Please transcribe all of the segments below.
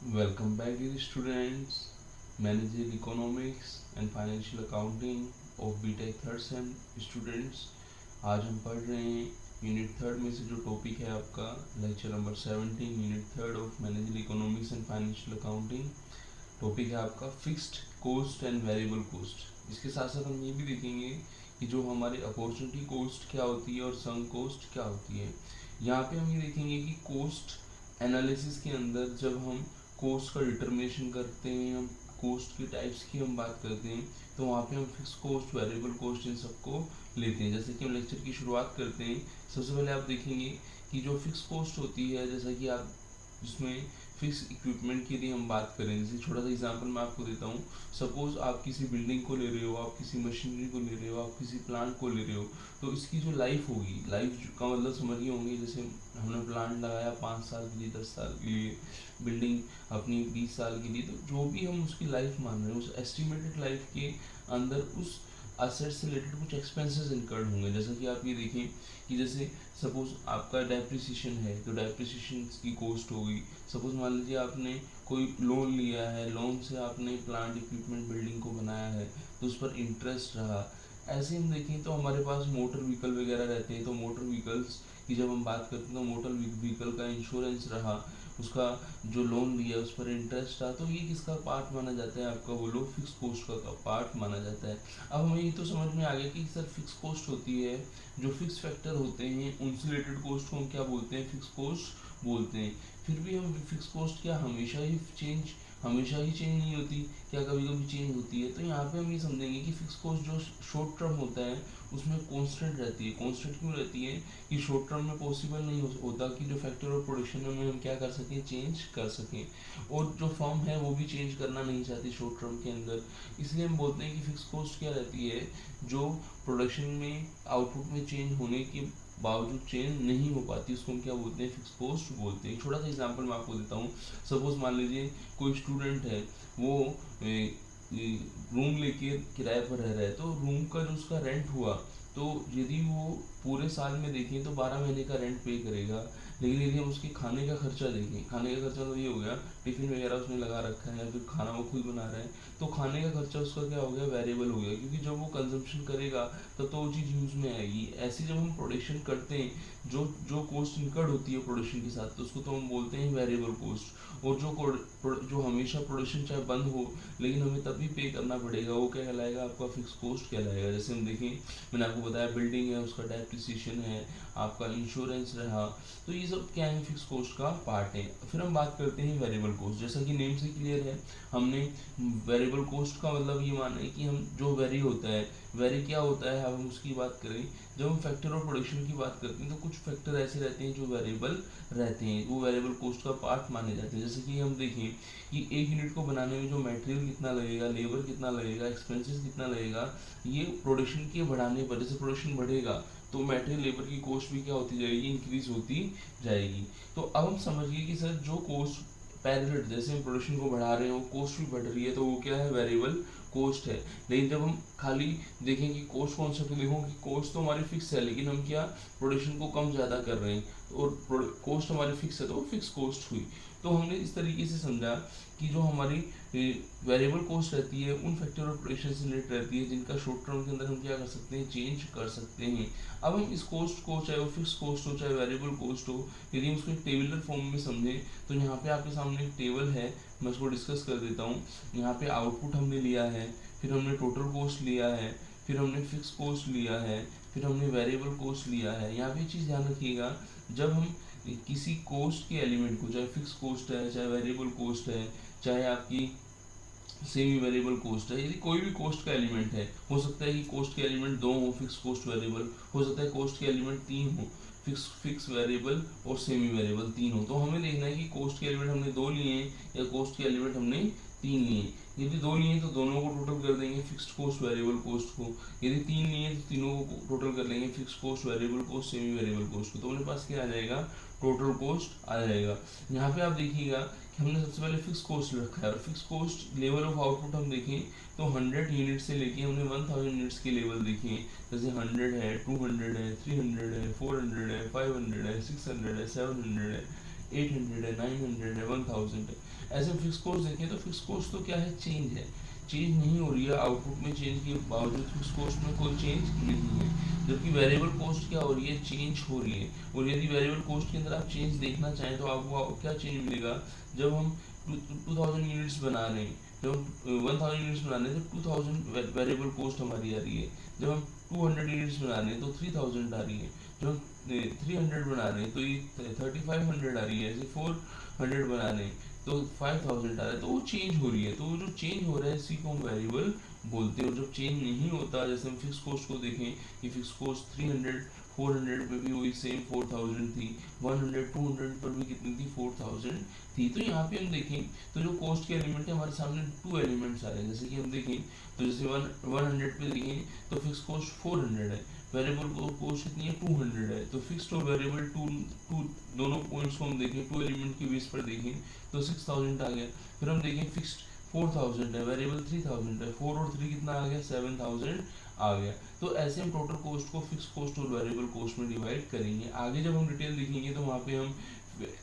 Welcome back, dear students. Managerial Economics and Financial Accounting of BTech third same students, आज हम पढ़ रहे हैं यूनिट थर्ड में से जो टॉपिक है आपका lecture number 17, unit third of managerial economics and financial accounting. Topic है आपका fixed cost and variable cost. इसके साथ साथ हम ये भी देखेंगे कि जो हमारे अपॉर्चुनिटी कॉस्ट क्या होती है और संक कॉस्ट क्या होती है। यहाँ पे हम ये देखेंगे कि कॉस्ट एनालिसिस के अंदर जब हम कॉस्ट का डिटर्मिनेशन करते हैं, हम कॉस्ट के टाइप्स की हम बात करते हैं, तो वहाँ पे हम fix cost, variable cost in सबको लेते हैं। जैसे कि हम लेक्चर की शुरुआत करते हैं, सबसे पहले आप देखेंगे कि जो फिक्स कॉस्ट होती है, जैसा कि आप इसमें फिक्स इक्विपमेंट के लिए हम बात करें, जैसे छोटा सा एग्जांपल मैं आपको देता हूँ। सपोज आप किसी बिल्डिंग को ले रहे हो, आप किसी मशीनरी को ले रहे हो, आप किसी प्लांट को ले रहे हो, तो इसकी जो लाइफ होगी, लाइफ का मतलब समझ गए होंगे, जैसे हमने प्लांट लगाया 5 साल के लिए, 10 साल के लिए, बिल्डिंग अपनी 20 साल के लिए, तो जो भी हम उसकी लाइफ मान रहे हैं, उस एस्टिमेटेड लाइफ के अंदर उस असेट से रिलेटेड कुछ एक्सपेंसेस इनकर्ड होंगे। जैसा कि आप ये देखें कि जैसे सपोज आपका डेप्रिसिएशन है, तो डेप्रिसिएशन की कॉस्ट होगी। सपोज मान लीजिए आपने कोई लोन लिया है, लोन से आपने प्लांट इक्विपमेंट बिल्डिंग को बनाया है, तो उस पर इंटरेस्ट रहा। ऐसे हम देखें तो हमारे पास मोटर व्हीकल वगैरह रहते हैं, तो मोटर व्हीकल्स की जब हम बात करते हैं तो मोटर व्हीकल का इंश्योरेंस रहा, उसका जो लोन लिया उस पर इंटरेस्ट रहा, तो ये किसका पार्ट माना जाता है, आपका बोलो फिक्स कॉस्ट का पार्ट माना जाता है। अब हमें ये तो समझ में आ गया कि सर फिक्स कॉस्ट होती है, जो फिक्स फैक्टर होते हैं उनसे रिलेटेड कॉस्ट को हम क्या बोलते हैं, फिक्स कॉस्ट बोलते हैं। फिर भी हम फिक्स कॉस्ट क्या हमेशा ही चेंज नहीं होती, क्या कभी कभी चेंज होती है। तो यहाँ पे हम ये समझेंगे कि फिक्स कॉस्ट जो शॉर्ट टर्म होता है उसमें कांस्टेंट रहती है। कांस्टेंट क्यों रहती है कि शॉर्ट टर्म में पॉसिबल नहीं होता कि जो फैक्टर ऑफ प्रोडक्शन में हम क्या कर सकें, चेंज कर सकें, और जो फर्म है वो भी चेंज करना नहीं चाहती शॉर्ट टर्म के अंदर। इसलिए हम बोलते हैं कि फिक्स कॉस्ट क्या रहती है, जो प्रोडक्शन में आउटपुट में चेंज होने के बावजूद चेंज नहीं हो पाती, उसको हम क्या बोलते हैं, फिक्स कॉस्ट बोलते हैं। छोटा सा एग्जांपल मैं आपको देता हूँ। सपोज मान लीजिए कोई स्टूडेंट है, वो रूम लेके किराए पर रह रहा है, तो रूम का जो उसका रेंट हुआ, तो यदि वो पूरे साल में देखें तो 12 महीने का रेंट पे करेगा। लेकिन यदि हम उसके खाने का खर्चा देखें, खाने का खर्चा तो ये हो गया, टिफिन वगैरह उसने लगा रखा है या फिर खाना वो खुद बना रहा है, तो खाने का खर्चा उसका क्या हो गया, वेरिएबल हो गया, क्योंकि जब वो कंजम्पशन करेगा तब तो वो चीज़ यूज़ में आएगी। ऐसे जब हम प्रोडक्शन करते हैं, जो जो कॉस्ट इनकर्ड होती है प्रोडक्शन के साथ, तो उसको तो हम बोलते हैं वेरिएबल कॉस्ट। और जो हमेशा प्रोडक्शन चाहे बंद हो लेकिन हमें तब भी पे करना पड़ेगा, वो क्या कहलाएगा, आपका फिक्स कॉस्ट कहलाएगा। जैसे हम देखें, मैंने आपको बताया बिल्डिंग है, उसका डेप्रिसिएशन है, आपका इंश्योरेंस रहा, तो ये सब क्या है, फिक्स कॉस्ट का पार्ट है। फिर हम बात करते हैं वेरिएबल कॉस्ट। जैसा कि नेम से क्लियर है, हमने वेरिएबल कॉस्ट का मतलब ये माना है कि हम जो वेरी होता है, वेरी क्या होता है, अब हम उसकी बात करें, जब हम फैक्टर ऑफ प्रोडक्शन की बात करते हैं तो कुछ फैक्टर ऐसे रहते हैं जो वेरिएबल रहते हैं, वो वेरिएबल कॉस्ट का पार्ट माने जाते हैं। जैसे कि हम देखें कि एक यूनिट को बनाने में जो मटेरियल कितना लगेगा, लेबर कितना लगेगा, एक्सपेंसेस कितना लगेगा, ये प्रोडक्शन के बढ़ाने पर, जैसे प्रोडक्शन बढ़ेगा तो मटेरियल लेबर की कॉस्ट भी क्या होती जाएगी, इंक्रीज होती जाएगी। तो अब हम समझिए कि सर जो कॉस्ट पैरेलल, जैसे हम प्रोडक्शन को बढ़ा रहे हैं, वो कॉस्ट भी बढ़ रही है, तो वो क्या है, वेरिएबल कॉस्ट है। लेकिन जब हम खाली देखें कि कॉस्ट कॉन्सेप्ट, तो देखो कि कॉस्ट तो हमारी फिक्स है, लेकिन हम क्या प्रोडक्शन को कम ज़्यादा कर रहे हैं, और कॉस्ट हमारी फिक्स है, तो वो फिक्स कॉस्ट हुई। तो हमने इस तरीके से समझा कि जो हमारी वेरिएबल कॉस्ट रहती है उन फैक्टर ऑफ प्रोडक्शन से रिलेटेड रहती है, जिनका शॉर्ट टर्म के अंदर हम क्या कर सकते हैं, चेंज कर सकते हैं। अब हम इस कॉस्ट को, चाहे वो फिक्स कॉस्ट हो चाहे वेरिएबल कॉस्ट हो, यदि हम उसको एक टेबुलर फॉर्म में समझें, तो यहाँ पे आपके सामने एक टेबल है, मैं उसको डिस्कस कर देता हूँ। यहाँ पे आउटपुट हमने लिया है, फिर हमने टोटल कॉस्ट लिया है, फिर हमने फिक्स कॉस्ट लिया है, फिर हमने वेरिएबल कॉस्ट लिया है। यहाँ पे चीज़ ध्यान रखिएगा, जब हम किसी कॉस्ट के एलिमेंट को, चाहे फिक्स कॉस्ट है, चाहे वेरिएबल कॉस्ट है, चाहे आपकी सेमी वेरिएबल कॉस्ट है, यदि कोई भी कॉस्ट का एलिमेंट है, हो सकता है कि कॉस्ट के एलिमेंट दो हो, फिक्स कॉस्ट वेरिएबल, हो सकता है कॉस्ट के एलिमेंट तीन हो, फिक्स फिक्स वेरिएबल और सेमी वेरिएबल तीन हो, तो हमें देखना है कि कॉस्ट के एलिमेंट हमने दो लिए हैं या कॉस्ट के एलिमेंट हमने तीन लिए। यदि दो लिए तो दोनों को टोटल कर देंगे, फिक्स्ड कॉस्ट वेरिएबल कॉस्ट को। यदि तीन लिए तो तीनों को टोटल कर लेंगे, fix cost variable cost semi variable cost को, तो अपने पास क्या आ जाएगा, टोटल कॉस्ट आ जाएगा। यहाँ पे आप देखिएगा कि हमने सबसे पहले फिक्स कॉस्ट रखा है, और fix cost level of output हम देखें तो 100 यूनिट से लेके हमने 1000 यूनिट्स के लेवल देखे हैं। जैसे 100 है, 200 है, 300 है, 400 है, 500 है, 600 है, 700 है, 800 है, 900 है, 1000 है। ऐसे हम फिक्स कॉस्ट देखें तो फिक्स कॉस्ट तो क्या है, चेंज है, चेंज नहीं हो रही है, आउटपुट में चेंज के बावजूद फिक्स कॉस्ट में कोई चेंज नहीं है। जबकि वेरिएबल कॉस्ट क्या हो रही है, चेंज हो रही है। और यदि वेरिएबल कॉस्ट के अंदर आप चेंज देखना चाहें तो आपको क्या चेंज मिलेगा, जब हम 2000 यूनिट्स बना रहे हैं, जब हम 1000 यूनिट्स बना रहे हैं तो 2000 वेरिएबल कॉस्ट हमारी आ रही है, जब हम 200 यूनिट्स बना रहे हैं तो 3000 आ रही है, जब हम 300 बना रहे हैं तो ये 3500 आ रही है, ऐसे 400 बना रहे हैं तो 5000 आ रहा है, तो वो चेंज हो रही है। तो वो जो चेंज हो रहा है इसी को हम वेरिएबल बोलते हैं। और जब चेंज नहीं होता, जैसे हम फिक्स कॉस्ट को देखें कि फिक्स कॉस्ट 300 400 पे भी वही सेम 4000 थी, 100 200 पर भी कितनी थी, 4000 थी। तो यहाँ पे हम देखें तो जो कॉस्ट के एलिमेंट है हमारे सामने 2 एलिमेंट्स आ रहे हैं। जैसे कि हम देखें तो जैसे 100 पे देखें तो फिक्स कॉस्ट 400 है, वेरिएबल कॉस्ट कितनी है, 200 है। तो फिक्स्ड और वेरिएबल टू दोनों पॉइंट्स को हम देखें 2 एलिमेंट के बेस पर देखें तो 6000 आ गया। फिर हम देखें फिक्स्ड 4000 है, वेरिएबल 3000 है, 4 और 3 कितना आ गया, 7000 आ गया। तो ऐसे हम टोटल कॉस्ट को फिक्स कॉस्ट और वेरिएबल कॉस्ट में डिवाइड करेंगे। आगे जब हम डिटेल देखेंगे तो वहाँ पे हम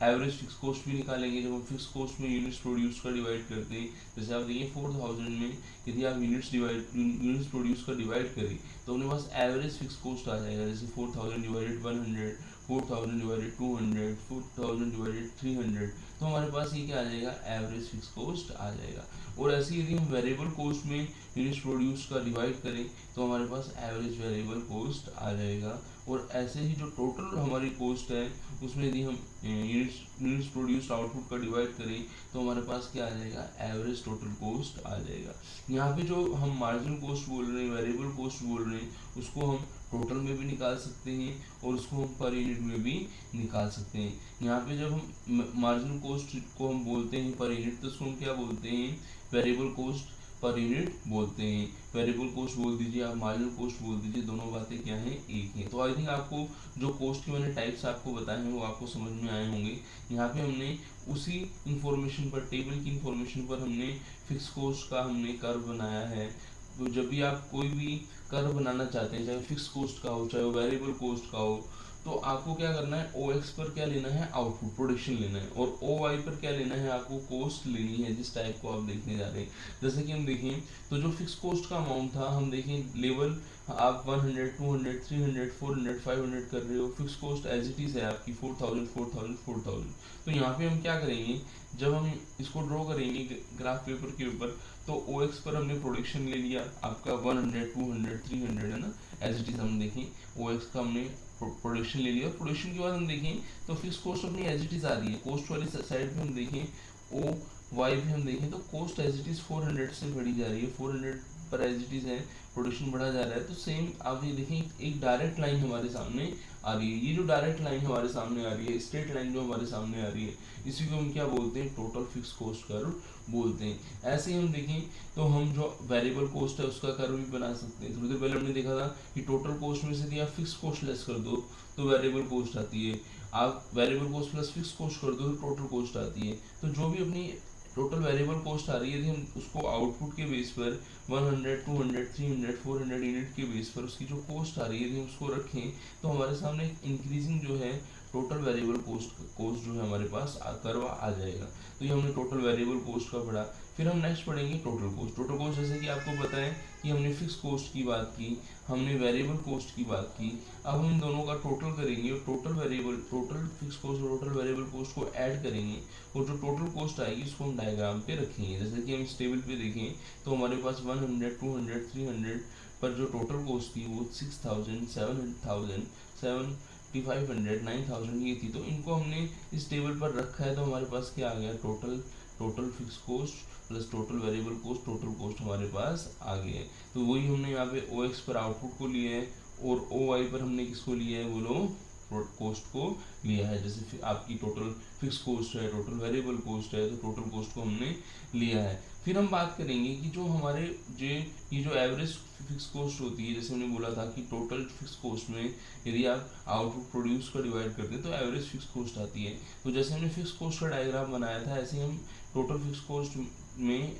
एवरेज फिक्स कॉस्ट भी निकालेंगे। जब हम फिक्स कॉस्ट में यूनिट्स प्रोड्यूस का डिवाइड करते हैं, जैसे आप देखिए 4000 में यदि आप यूनिट्स प्रोड्यूस का डिवाइड करें तो अपने पास एवरेज फिक्स कॉस्ट आ जाएगा। जैसे 4000 डिवाइडेड 100, 4000 डिवाइडेड 200, 4000 डिवाइडेड 300, तो हमारे पास ये क्या आ जाएगा, एवरेज फिक्स कॉस्ट आ जाएगा। और ऐसे यदि हम वेरिएबल कॉस्ट में यूनिट्स प्रोड्यूस का डिवाइड करें तो हमारे पास एवरेज वेरिएबल कॉस्ट आ जाएगा। और ऐसे ही जो टोटल हमारी कॉस्ट है उसमें यदि हम यूनिट्स प्रोड्यूस आउटपुट का डिवाइड करें तो हमारे पास क्या आ जाएगा, एवरेज टोटल कॉस्ट आ जाएगा। यहाँ पे जो हम मार्जिनल कॉस्ट बोल रहे हैं, वेरिएबल कॉस्ट बोल रहे हैं, उसको हम टोटल में भी निकाल सकते हैं और उसको हम पर यूनिट में भी निकाल सकते हैं। यहाँ पे जब हम मार्जिनल कॉस्ट को हम बोलते हैं पर यूनिट तो उसको हम क्या बोलते हैं, वेरिएबल कॉस्ट पर यूनिट बोलते हैं। वेरिएबल कॉस्ट बोल दीजिए, आप मार्जिनल कॉस्ट बोल दीजिए, दोनों बातें क्या हैं, एक ही। तो आई थिंक आपको जो कॉस्ट के मैंने टाइप्स आपको बताए हैं वो आपको समझ में आए होंगे। यहाँ पे हमने उसी इंफॉर्मेशन पर, टेबल की इंफॉर्मेशन पर हमने फिक्स कॉस्ट का हमने कर्व बनाया है। तो जब भी आप कोई भी कर्व बनाना चाहते हैं, चाहे फिक्स कॉस्ट का हो चाहे वेरिएबल कॉस्ट का हो, तो आपको क्या करना है, ओ एक्स पर क्या लेना है, आउटपुट प्रोडक्शन लेना है, और ओ वाई पर क्या लेना है, आपको कॉस्ट लेनी है जिस टाइप को आप देखने जा रहे हैं। जैसे कि हम देखें तो जो फिक्स कॉस्ट का अमाउंट था, हम देखें लेवल आप 100 200 300 400 500 कर रहे हो, fix cost as it is है आपकी 4000 4000 4000। तो यहाँ पे हम क्या करेंगे, जब हम इसको ड्रॉ करेंगे ग्राफ पेपर के ऊपर, तो ओ एक्स पर हमने प्रोडक्शन ले लिया आपका 100 200 300 है ना, एज इट इज हम देखें ओ एक्स का हमने प्रोडक्शन ले लिया। प्रोडक्शन के बाद हम देखें तो फिक्स कॉस्ट अपनी एज इट इज आ रही है। कॉस्ट वाली साइड पे हम देखें ओ वाई पे हम देखें तो कॉस्ट एज इट इज 400 से बढ़ी जा रही है, 400 पर एज इट इज है, प्रोडक्शन बढ़ा जा रहा है। तो सेम आप ये देखें एक डायरेक्ट लाइन हमारे सामने आ रही है। ये जो डायरेक्ट लाइन हमारे सामने आ रही है, स्ट्रेट लाइन जो हमारे सामने आ रही है, इसी को हम क्या बोलते हैं, टोटल फिक्स कॉस्ट कर्व बोलते हैं। ऐसे ही हम देखें तो हम जो वेरिएबल कॉस्ट है उसका कर्व भी बना सकते हैं। थोड़ी देर पहले हमने देखा था कि टोटल कॉस्ट में से यदि आप फिक्स कॉस्ट लेस कर दो तो वेरिएबल कॉस्ट आती है, आप variable cost plus fix cost कर दो तो टोटल कॉस्ट आती है। तो जो भी अपनी टोटल वेरिएबल कॉस्ट आ रही है, यदि हम उसको आउटपुट के बेस पर 100 200 300 400 यूनिट के बेस पर उसकी जो कॉस्ट आ रही है, यदि हम उसको रखें तो हमारे सामने एक इंक्रीजिंग जो है टोटल वेरिएबल कॉस्ट जो है हमारे पास कर्व आ जाएगा। तो ये हमने टोटल वेरिएबल कॉस्ट का पढ़ा। फिर हम नेक्स्ट पढ़ेंगे टोटल कॉस्ट। टोटल कॉस्ट जैसे कि आपको पता है कि हमने फिक्स कॉस्ट की बात की, हमने वेरिएबल कॉस्ट की बात की, अब हम इन दोनों का टोटल करेंगे और टोटल फिक्स कॉस्ट और टोटल वेरिएबल कॉस्ट को ऐड करेंगे और जो टोटल कॉस्ट आएगी उसको हम डायग्राम पे रखेंगे। जैसे कि हम इस टेबल पे देखें तो हमारे पास 100 200 300 पर जो टोटल कॉस्ट थी वो 6000 7000 7500 9000 ये थी। तो इनको हमने इस टेबल पर रखा है तो हमारे पास क्या आ गया, total fix cost plus total variable cost, total cost हमारे पास आ गया है। तो वही हमने यहाँ पे ओ एक्स पर आउटपुट को लिया है और ओ वाई पर हमने किसको लिया है, बोलो कॉस्ट को लिया है। जैसे आपकी टोटल फिक्स कॉस्ट है, टोटल वेरिएबल कॉस्ट है, तो टोटल कॉस्ट को हमने लिया है। फिर हम बात करेंगे कि जो हमारे ये जो एवरेज फिक्स कॉस्ट होती है, जैसे हमने बोला था कि टोटल फिक्स कॉस्ट में यदि आप आउटपुट प्रोड्यूस का डिवाइड करते हैं तो एवरेज फिक्स कॉस्ट आती है। तो जैसे हमने फिक्स कॉस्ट का डायग्राम बनाया था, ऐसे हम टोटल फिक्स कॉस्ट में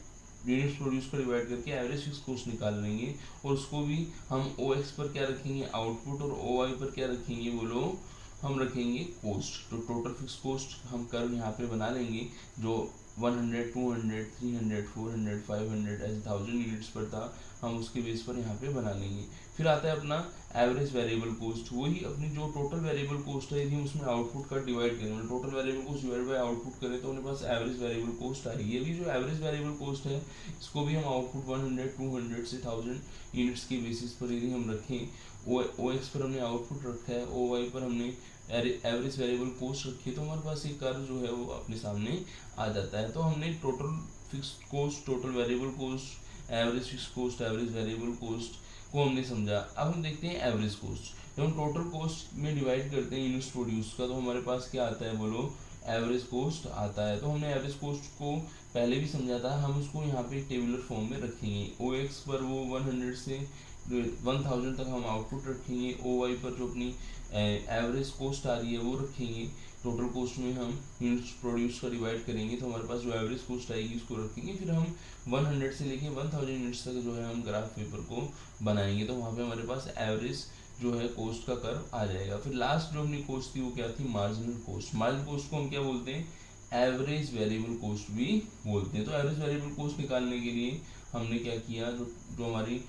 यूनिट्स प्रोड्यूस का डिवाइड करके एवरेज फिक्स कॉस्ट निकाल लेंगे और उसको भी हम ओ एक्स पर क्या रखेंगे, आउटपुट, और ओ वाई पर क्या रखेंगे, बोलो हम रखेंगे कॉस्ट। तो टोटल फिक्स कॉस्ट हम कर्व यहाँ पे बना लेंगे जो 100, 200, 300, 400, 500 ऐसे 1000 यूनिट्स पर था, हम उसके बेस पर यहाँ पे बना लेंगे। फिर आता है अपना एवरेज वेरिएबल कॉस्ट, वही अपनी जो टोटल वेरिएबल कॉस्ट है, यदि हम उसमें आउटपुट का डिवाइड करें, मतलब total variable cost divide by output करें, तो अपने पास एवरेज वेरिएबल कॉस्ट आएगी। अभी जो एवरेज वेरिएबल कॉस्ट है, इसको भी हम आउटपुट 100, 200 से 1000 यूनिट्स के बेसिस पर यदि हम रखें, ओ एक्स पर हमने आउटपुट रखा है, ओ वाई पर हमने एवरेज वेरिएबल कॉस्ट रखी है, तो हमारे पास एक कर्व जो है वो अपने सामने आ जाता है। तो हमने total fixed cost, total variable cost, average fix cost, average variable cost को हमने समझा। अब हम देखते हैं एवरेज कॉस्ट। जब हम टोटल कॉस्ट में डिवाइड करते हैं यूनिट्स प्रोड्यूस का, तो हमारे पास क्या आता है बोलो, एवरेज कॉस्ट आता है। तो हमने एवरेज कॉस्ट को पहले भी समझा था, हम उसको यहाँ पे टेबुलर फॉर्म में रखेंगे। ओ एक्स पर वो 100 से 1000 तक हम आउटपुट रखेंगे, ओ वाई पर जो अपनी एवरेज कॉस्ट आ रही है वो रखेंगे। टोटल कॉस्ट में हम यूनिट्स प्रोड्यूस का डिवाइड करेंगे, तो हमारे पास जो एवरेज कॉस्ट आएगी उसको रखेंगे। फिर हम 100 से लेके 1000 यूनिट्स तक जो है हम ग्राफ पेपर को बनाएंगे, तो वहाँ पे हमारे पास एवरेज जो है कॉस्ट का कर्व आ जाएगा। फिर लास्ट जो अपनी कॉस्ट थी वो क्या थी, मार्जिनल कॉस्ट। मार्जिनल कॉस्ट को हम क्या बोलते हैं, एवरेज वेरिएबल कॉस्ट भी बोलते हैं। तो एवरेज वेरिएबल कॉस्ट निकालने के लिए हमने क्या किया, जो हमारी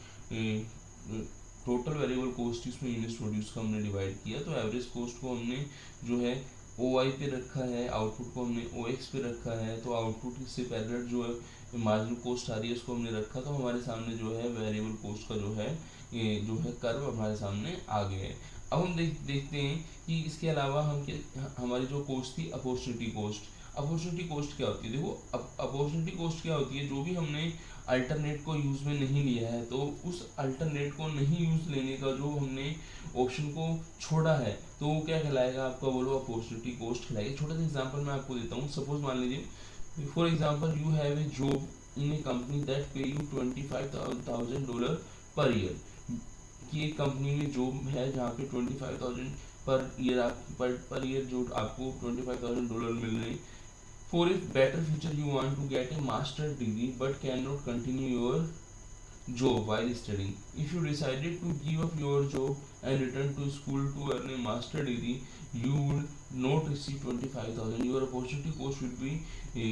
टोटल वेरिएबल कॉस्ट उसमें यूनिट्स प्रोड्यूस का हमने डिवाइड किया। तो एवरेज कॉस्ट को हमने जो है ओ वाई पे रखा है, आउटपुट को हमने ओ एक्स पे रखा है, तो आउटपुट से पैरेलल जो है मार्जिनल कॉस्ट आ रही है उसको हमने रखा। तो हमारे सामने जो है वेरिएबल कॉस्ट का जो है ये जो है कर्व हमारे सामने आ गया है। अब हम देखते हैं कि इसके अलावा हम क्या, हमारी जो कॉस्ट थी अपॉर्चुनिटी कॉस्ट। अपॉर्चुनिटी कॉस्ट क्या होती है, देखो अपॉर्चुनिटी कॉस्ट क्या होती है, जो भी हमने अल्टरनेट को यूज़ में नहीं लिया है, तो उस अल्टरनेट को नहीं यूज़ लेने का जो हमने ऑप्शन को छोड़ा है, तो वो क्या कहलाएगा आपका, बोलो अपॉर्चुनिटी कॉस्ट कहलाएगा। छोटा सा एग्जांपल मैं आपको देता हूँ। सपोज मान लीजिए for example you have a job in A company that पे यू $25,000 पर ईयर, कि एक कंपनी में जॉब है जहाँ पे 25,000 पर ईयर पर ईयर जो आपको $25,000 मिल रहे हैं। For a better future, you want to get a master degree but cannot continue your job while studying. If you decided to give up your job and return to school to earn a master degree, you would not receive 25,000. Your opportunity cost would be a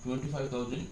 $25,000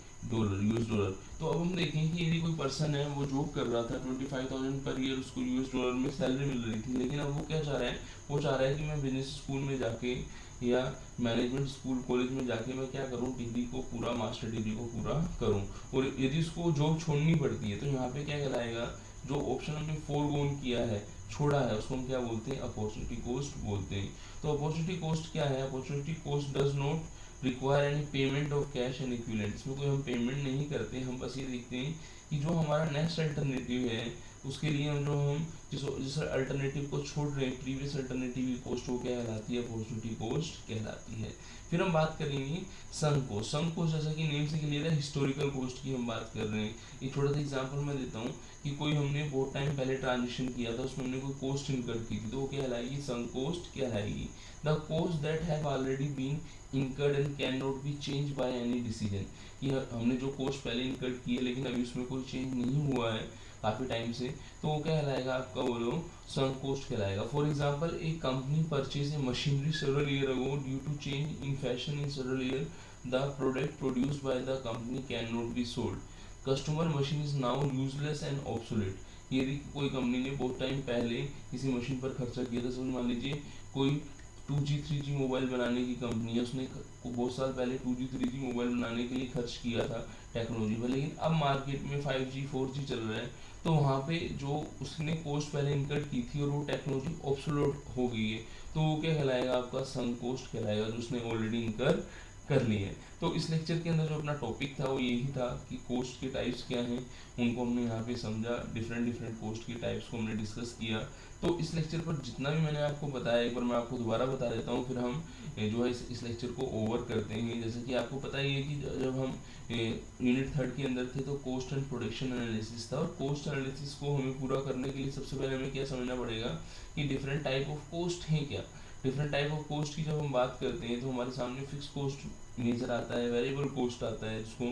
US dollar. तो अब हम देखें कि यदि कोई person है वो job कर रहा था, 25,000 पर ईयर उसको US डॉलर में सैलरी मिल रही थी, लेकिन अब वो क्या चाह रहा है, वो चाह रहा है कि मैं बिजनेस स्कूल में जाके या मैनेजमेंट स्कूल कॉलेज में जाके मैं क्या करूं, डिग्री को पूरा, मास्टर डिग्री को पूरा करूं। और यदि उसको जॉब छोड़नी पड़ती है, तो यहाँ पे क्या कहलाएगा, जो ऑप्शन हमने फोरगोन किया है, छोड़ा है, उसको हम क्या बोलते हैं, अपॉर्चुनिटी कॉस्ट बोलते हैं। तो अपॉर्चुनिटी कॉस्ट क्या है, opportunity cost does not require any payment of cash and equivalent. इसमें कोई हम पेमेंट नहीं करते, हम बस ये देखते हैं कि जो हमारा नेक्स्ट अल्टरनेटिव है उसके लिए हम जिस अल्टरनेटिव को छोड़ रहे हैं, प्रीवियस अल्टरनेटिव की कॉस्ट वो क्या कहलाती है, अपॉर्चुनिटी कॉस्ट कहलाती है। फिर हम बात करेंगे संक कॉस्ट। संक कॉस्ट जैसा कि नेम से क्लियर है, हिस्टोरिकल कॉस्ट की हम बात कर रहे हैं। एक छोटा सा एग्जांपल मैं देता हूँ कि कोई हमने बहुत टाइम पहले ट्रांजेक्शन किया था, उसमें हमने कोई कॉस्ट इनकर की थी, तो वो कहलाएगी संक कॉस्ट कहलाएगी। The cost that have already been incurred and cannot be changed by any decision, कि हमने जो कॉस्ट पहले इनकर की है लेकिन अभी उसमें कोई चेंज नहीं हुआ है काफ़ी टाइम से, तो वो क्या कहलाएगा आपका, बोलो संक कॉस्ट कहलाएगा। फॉर एग्जांपल एक company purchase a machinery several years ago due to change in fashion in several years, the product produced by the company cannot be sold. Customer machine is now useless and obsolete. यदि कोई company ने बहुत time पहले किसी machine पर खर्चा किया था, समझ मान लीजिए कोई 2G 3G मोबाइल बनाने की कंपनी है, उसने बहुत साल पहले 2G 3G मोबाइल बनाने के लिए खर्च किया था टेक्नोलॉजी पर, लेकिन अब मार्केट में 5G 4G चल रहा है, तो वहाँ पे जो उसने कॉस्ट पहले इनकर की थी और वो टेक्नोलॉजी ऑब्सोलेट हो गई है, तो वो क्या कहलाएगा आपका, संक कॉस्ट कहलाएगा, जो उसने ऑलरेडी इनकर कर ली है। तो इस लेक्चर के अंदर जो अपना टॉपिक था वो यही था कि कोस्ट के टाइप्स क्या हैं, उनको हमने यहाँ पे समझा, डिफरेंट कोस्ट के टाइप्स को हमने डिस्कस किया। तो इस लेक्चर पर जितना भी मैंने आपको बताया, एक बार मैं आपको दोबारा बता देता हूँ, फिर हम जो है इस लेक्चर को ओवर करते हैं। जैसे कि आपको पता ही है कि जब हम यूनिट 3 के अंदर थे तो कॉस्ट एंड प्रोडक्शन एनालिसिस था, और कॉस्ट एनालिसिस को हमें पूरा करने के लिए सबसे पहले हमें क्या समझना पड़ेगा कि डिफरेंट टाइप ऑफ कॉस्ट हैं क्या। डिफरेंट टाइप ऑफ कॉस्ट की जब हम बात करते हैं तो हमारे सामने फिक्स कॉस्ट मेजर आता है, वेरिएबल कॉस्ट आता है, जिसको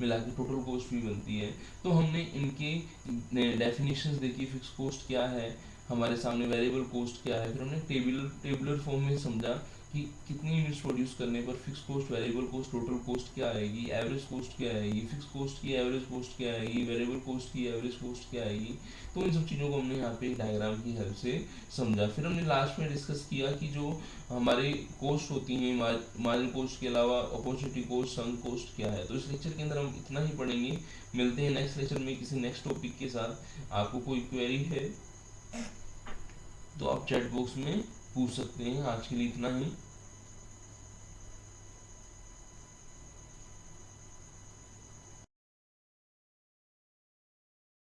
मिला के टोटल कॉस्ट भी बनती है। तो हमने इनके डेफिनेशंस देखी, फिक्स कॉस्ट क्या है, हमारे सामने वेरिएबल कॉस्ट क्या है, फिर हमने टेबुलर फॉर्म में समझा कि कितनी यूनिट्स प्रोड्यूस करने पर fix cost, variable cost, total cost क्या आएगी, एवरेज कॉस्ट क्या आएगी, फिक्स कॉस्ट की एवरेज कॉस्ट क्या आएगी, वेरिएबल कॉस्ट की एवरेज कॉस्ट क्या आएगी। तो इन सब चीज़ों को हमने यहाँ पे डायग्राम की हेल्प से समझा। फिर हमने लास्ट में डिस्कस किया कि जो हमारे कॉस्ट होती हैं, मार्जिन कॉस्ट के अलावा अपॉर्चुनिटी कॉस्ट, संक कॉस्ट क्या है। तो इस लेक्चर के अंदर हम इतना ही पढ़ेंगे। मिलते हैं नेक्स्ट लेक्चर में किसी नेक्स्ट टॉपिक के साथ। आपको कोई क्वेरी है तो आप चैट बॉक्स में पूछ सकते हैं। आज के लिए इतना ही।